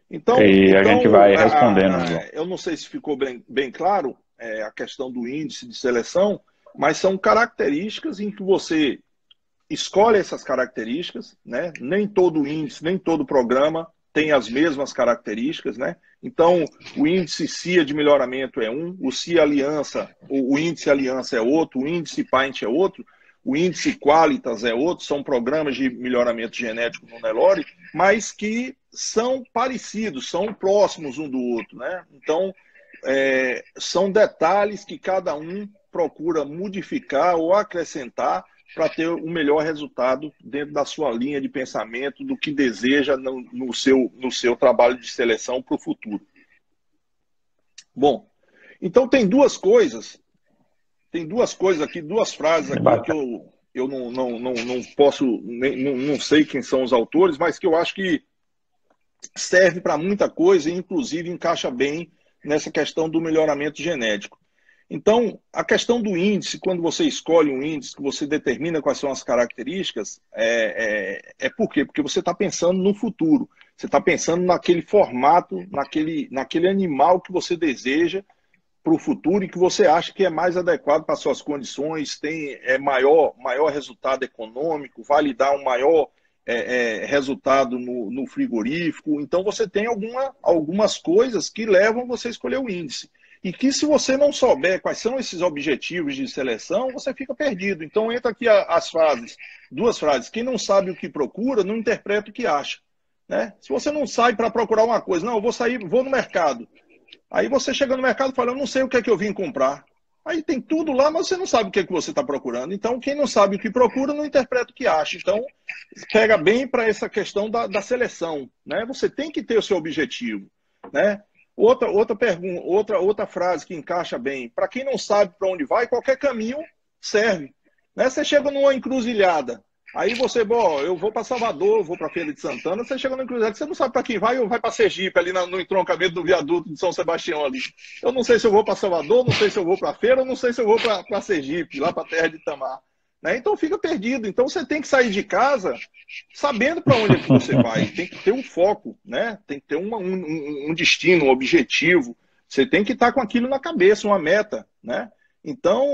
Então, E a gente vai respondendo. Eu não sei se ficou bem claro a questão do índice de seleção, mas são características em que você escolhe essas características, né? Nem todo índice, nem todo programa tem as mesmas características, né? Então, o índice CIA de melhoramento é um, o CIA Aliança, o índice Aliança é outro, o índice Paint é outro, o índice Qualitas é outro, são programas de melhoramento genético no Nelore, mas que são parecidos, são próximos um do outro, né? Então, são detalhes que cada um procura modificar ou acrescentar para ter um melhor resultado dentro da sua linha de pensamento, do que deseja no seu trabalho de seleção para o futuro. Bom, então tem duas coisas aqui, duas frases aqui que eu não posso, não sei quem são os autores, mas que eu acho que serve para muita coisa e inclusive encaixa bem nessa questão do melhoramento genético. Então, a questão do índice, quando você escolhe um índice, que você determina quais são as características, por quê? Porque você está pensando no futuro. Você está pensando naquele formato, naquele animal que você deseja para o futuro e que você acha que é mais adequado para as suas condições, tem maior resultado econômico, vai lhe dar um maior resultado no frigorífico. Então, você tem algumas coisas que levam você a escolher o índice. E que se você não souber quais são esses objetivos de seleção, você fica perdido. Então entra aqui duas frases. Quem não sabe o que procura, não interpreta o que acha. Né? Se você não sai para procurar uma coisa, não, eu vou no mercado. Aí você chega no mercado e fala, eu não sei o que é que eu vim comprar. Aí tem tudo lá, mas você não sabe o que é que você está procurando. Então quem não sabe o que procura, não interpreta o que acha. Então pega bem para essa questão da seleção. Né? Você tem que ter o seu objetivo. Né? Outra frase que encaixa bem. Para quem não sabe para onde vai, qualquer caminho serve. Né? Você chega numa encruzilhada. Aí você, bom, eu vou para Salvador, vou para Feira de Santana, você chega no Cruzeiro, você não sabe para quem vai, ou vai para Sergipe, ali no entroncamento do viaduto de São Sebastião ali. Eu não sei se eu vou para Salvador, não sei se eu vou para Feira, não sei se eu vou para Sergipe, lá para a terra de Itamar. Né? Então fica perdido. Então você tem que sair de casa sabendo para onde é que você vai. Tem que ter um foco, né? Tem que ter um destino, um objetivo. Você tem que estar com aquilo na cabeça, uma meta, né? Então,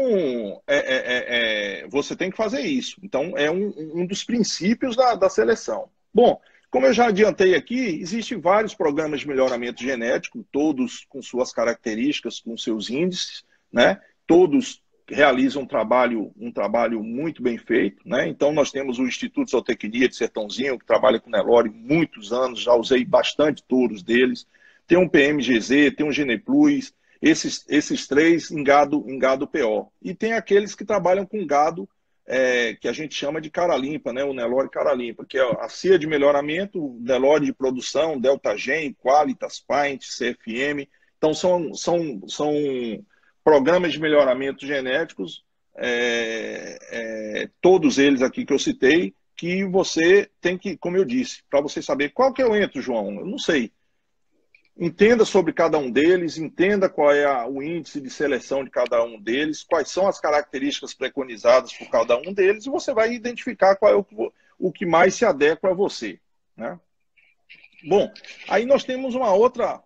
você tem que fazer isso. Então, é um dos princípios da seleção. Bom, como eu já adiantei aqui, existem vários programas de melhoramento genético, todos com suas características, com seus índices, né? Todos realizam um trabalho muito bem feito, né? Então, nós temos o Instituto de Zootecnia de Sertãozinho, que trabalha com Nelore muitos anos, já usei bastante touros deles. Tem um PMGZ, tem um Geneplus, esses três em gado PO. E tem aqueles que trabalham com gado que a gente chama de cara limpa, né? O Nelore cara limpa, que é a CIA de melhoramento, o Nelore de produção, Delta Gen, Qualitas, Pint, CFM. Então são programas de melhoramento genéticos, todos eles aqui que eu citei, que você tem que, como eu disse, para você saber qual que eu entro, João, eu não sei. Entenda sobre cada um deles, entenda qual é o índice de seleção de cada um deles, quais são as características preconizadas por cada um deles, e você vai identificar qual é o que mais se adequa a você, né? Bom, aí nós temos uma outra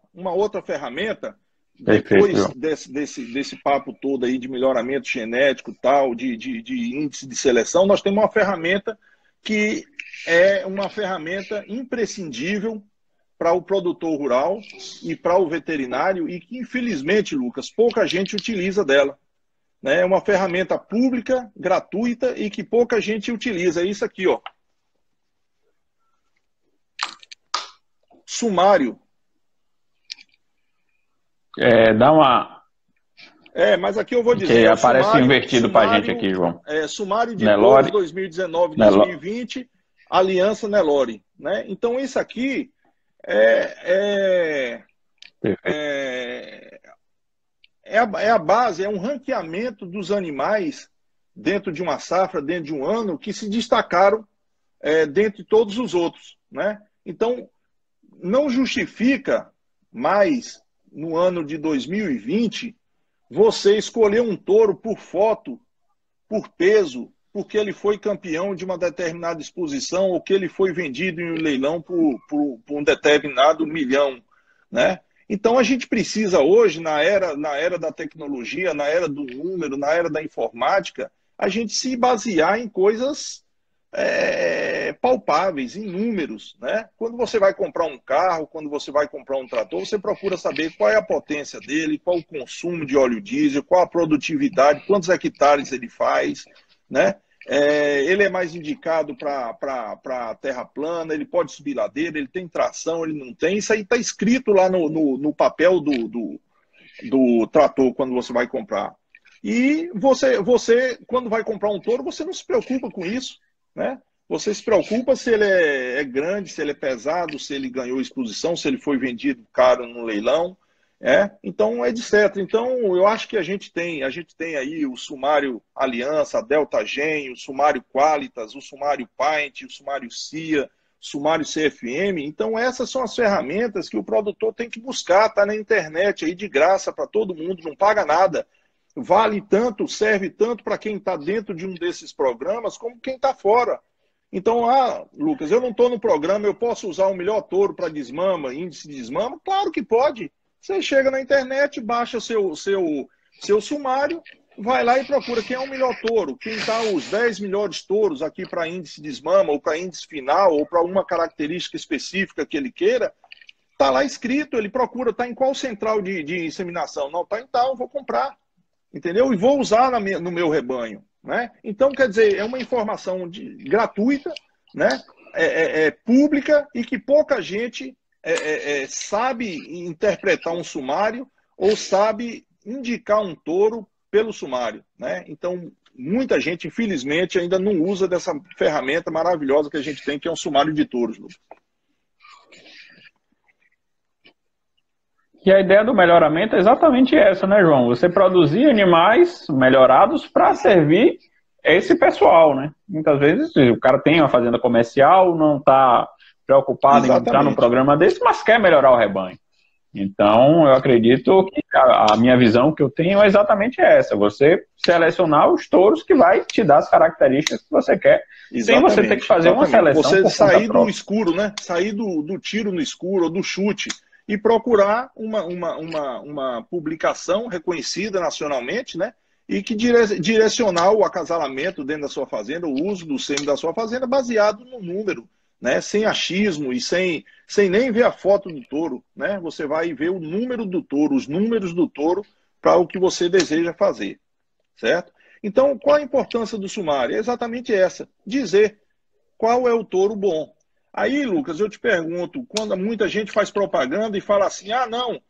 ferramenta, depois desse papo todo aí de melhoramento genético, tal, de índice de seleção, nós temos uma ferramenta que é uma ferramenta imprescindível para o produtor rural e para o veterinário e que, infelizmente, Lucas, pouca gente utiliza dela. Né? É uma ferramenta pública, gratuita e que pouca gente utiliza. É isso aqui, ó. Sumário. Dá uma... mas aqui eu vou dizer... Que aparece sumário, invertido para a gente aqui, João. Sumário de Nelore, 2019-2020, Aliança Nelore. Né? Então, isso aqui é a base, é um ranqueamento dos animais dentro de uma safra, dentro de um ano, que se destacaram dentre todos os outros. Né? Então, não justifica mais, no ano de 2020, você escolher um touro por foto, por peso, porque ele foi campeão de uma determinada exposição ou que ele foi vendido em um leilão por um determinado milhão, né? Então a gente precisa hoje, na era da tecnologia, na era do número, na era da informática, a gente se basear em coisas palpáveis, em números, né? Quando você vai comprar um carro, quando você vai comprar um trator, você procura saber qual é a potência dele, qual o consumo de óleo diesel, qual a produtividade, quantos hectares ele faz, né? Ele é mais indicado para terra plana, ele pode subir ladeira, ele tem tração, ele não tem. Isso aí está escrito lá no papel do trator quando você vai comprar. E você, quando vai comprar um touro, você não se preocupa com isso, né? Você se preocupa se ele é grande, se ele é pesado, se ele ganhou exposição, se ele foi vendido caro no leilão. Então, etc. Então, eu acho que a gente tem aí o sumário Aliança, a Delta Gen, o sumário Qualitas, o sumário Pint, o sumário CIA, o sumário CFM. Então, essas são as ferramentas que o produtor tem que buscar, tá na internet aí de graça para todo mundo, não paga nada. Vale tanto, serve tanto para quem está dentro de um desses programas, como quem está fora. Então, Lucas, eu não estou no programa, eu posso usar o melhor touro para desmama, índice de desmama? Claro que pode. Você chega na internet, baixa seu sumário, vai lá e procura quem é o melhor touro, quem está os 10 melhores touros aqui para índice de desmama, ou para índice final, ou para uma característica específica que ele queira. Está lá escrito, ele procura, está em qual central de inseminação? Não, está em tal, vou comprar. Entendeu? E vou usar no meu rebanho. Né? Então, quer dizer, é uma informação gratuita, né? Pública e que pouca gente sabe interpretar um sumário ou sabe indicar um touro pelo sumário. Né? Então, muita gente, infelizmente, ainda não usa dessa ferramenta maravilhosa que a gente tem, que é um sumário de touros. Lucas. E a ideia do melhoramento é exatamente essa, né, João? Você produzir animais melhorados para servir é esse pessoal, né? Muitas vezes o cara tem uma fazenda comercial, não está preocupado em entrar num programa desse, mas quer melhorar o rebanho. Então, eu acredito que a minha visão que eu tenho é exatamente essa. Você selecionar os touros que vai te dar as características que você quer, sem você ter que fazer uma seleção. Você sair do escuro, né? Sair do tiro no escuro, ou do chute, e procurar uma publicação reconhecida nacionalmente, né? E que direcionar o acasalamento dentro da sua fazenda, o uso do sêmen da sua fazenda, baseado no número, né? Sem achismo e sem nem ver a foto do touro, né? Você vai ver o número do touro, os números do touro para o que você deseja fazer, certo? Então, qual a importância do sumário? É exatamente essa, dizer qual é o touro bom. Aí, Lucas, eu te pergunto, quando muita gente faz propaganda e fala assim, ah, não,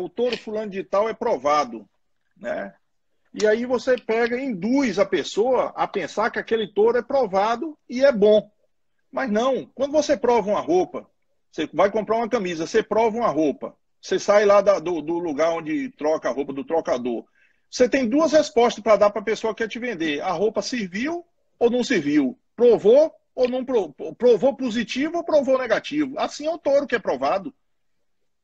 o touro fulano de tal é provado, né? E aí você pega e induz a pessoa a pensar que aquele touro é provado e é bom. Mas não, quando você prova uma roupa, você vai comprar uma camisa, você prova uma roupa, você sai lá do lugar onde troca a roupa, do trocador, você tem duas respostas para dar para a pessoa que quer te vender. A roupa serviu ou não serviu? Provou ou não provou? Provou positivo ou provou negativo? Assim é o touro que é provado.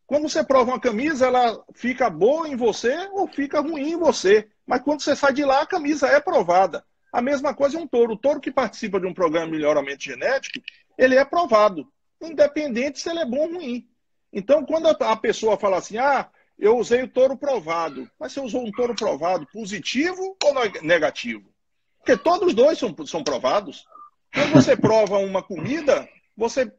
Quando você prova uma camisa, ela fica boa em você ou fica ruim em você. Mas quando você sai de lá, a camisa é provada. A mesma coisa é um touro. O touro que participa de um programa de melhoramento genético, ele é provado, independente se ele é bom ou ruim. Então, quando a pessoa fala assim, ah, eu usei o touro provado, mas você usou um touro provado positivo ou negativo? Porque todos os dois são provados. Quando você prova uma comida, você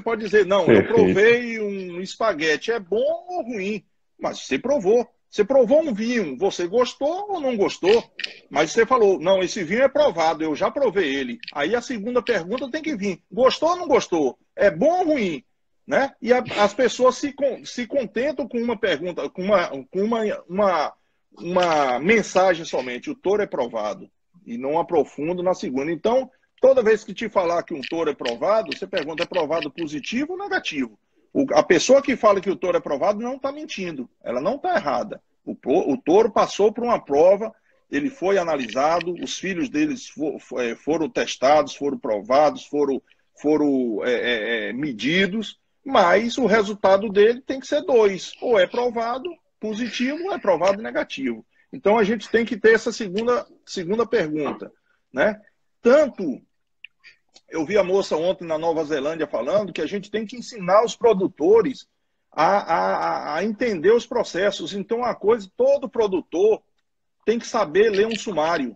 pode dizer, não, eu provei um espaguete, é bom ou ruim? Mas você provou. Você provou um vinho, você gostou ou não gostou? Mas você falou, não, esse vinho é provado, eu já provei ele. Aí a segunda pergunta tem que vir, gostou ou não gostou? É bom ou ruim? Né? E as pessoas se contentam com uma pergunta, com uma mensagem somente, o touro é provado, e não aprofundam na segunda. Então, toda vez que te falar que um touro é provado, você pergunta, é provado positivo ou negativo? A pessoa que fala que o touro é provado não está mentindo, ela não está errada. O touro passou por uma prova, ele foi analisado, os filhos deles foram testados, foram provados, foram medidos, mas o resultado dele tem que ser 2, ou é provado positivo ou é provado negativo. Então a gente tem que ter essa segunda pergunta, né? Tanto eu vi a moça ontem na Nova Zelândia falando que a gente tem que ensinar os produtores a entender os processos. Então, uma coisa, todo produtor tem que saber ler um sumário,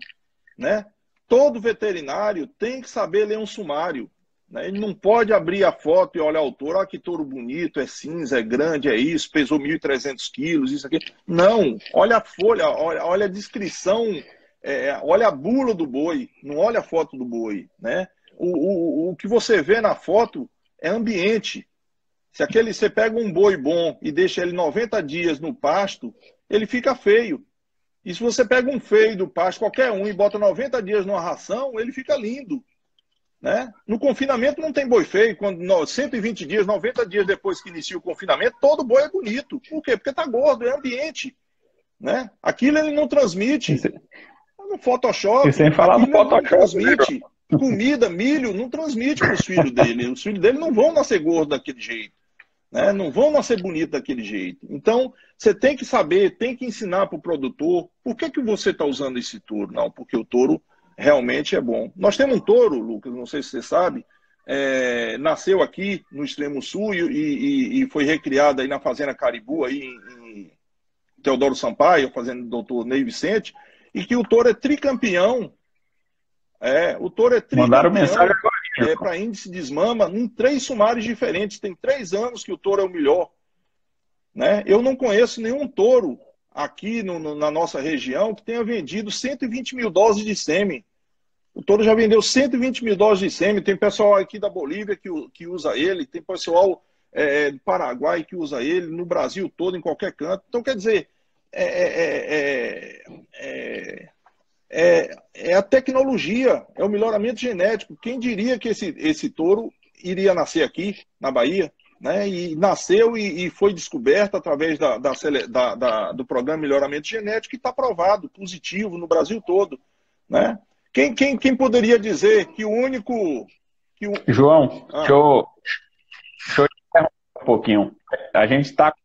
né? Todo veterinário tem que saber ler um sumário, né? Ele não pode abrir a foto e olhar o touro, ah, que touro bonito, é cinza, é grande, é isso, pesou 1.300 quilos, isso aqui. Não, olha a folha, olha a descrição, olha a bula do boi, não olha a foto do boi, né? O que você vê na foto é ambiente. Se você pega um boi bom e deixa ele 90 dias no pasto, ele fica feio. E se você pega um feio do pasto, qualquer um, e bota 90 dias numa ração, ele fica lindo. Né? No confinamento não tem boi feio. Quando 120 dias, 90 dias depois que inicia o confinamento, todo boi é bonito. Por quê? Porque está gordo, é ambiente. Né? Aquilo ele não transmite. No Photoshop, e sem falar no Photoshop, não transmite. Comida, milho, não transmite para os filhos dele. Os filhos dele não vão nascer gordos daquele jeito. Né? Não vão nascer bonitos daquele jeito. Então, você tem que saber, tem que ensinar para o produtor por que você está usando esse touro. Não, porque o touro realmente é bom. Nós temos um touro, Lucas, não sei se você sabe, nasceu aqui no extremo sul e foi recriado aí na Fazenda Caribu, aí em Teodoro Sampaio, fazenda do doutor Ney Vicente, e que o touro é tricampeão. O touro é tricampeão. Mandaram mensagem agora. Para índice de desmama em 3 sumários diferentes. Tem 3 anos que o touro é o melhor. Né? Eu não conheço nenhum touro aqui na nossa região que tenha vendido 120 mil doses de sêmen. O touro já vendeu 120 mil doses de sêmen. Tem pessoal aqui da Bolívia que usa ele. Tem pessoal do Paraguai que usa ele. No Brasil todo, em qualquer canto. Então, quer dizer, é a tecnologia, é o melhoramento genético. Quem diria que esse touro iria nascer aqui, na Bahia, né? E nasceu e foi descoberto através do programa de melhoramento genético e está provado, positivo no Brasil todo. Né? Quem poderia dizer que o único... João, deixa eu interromper um pouquinho. A gente está com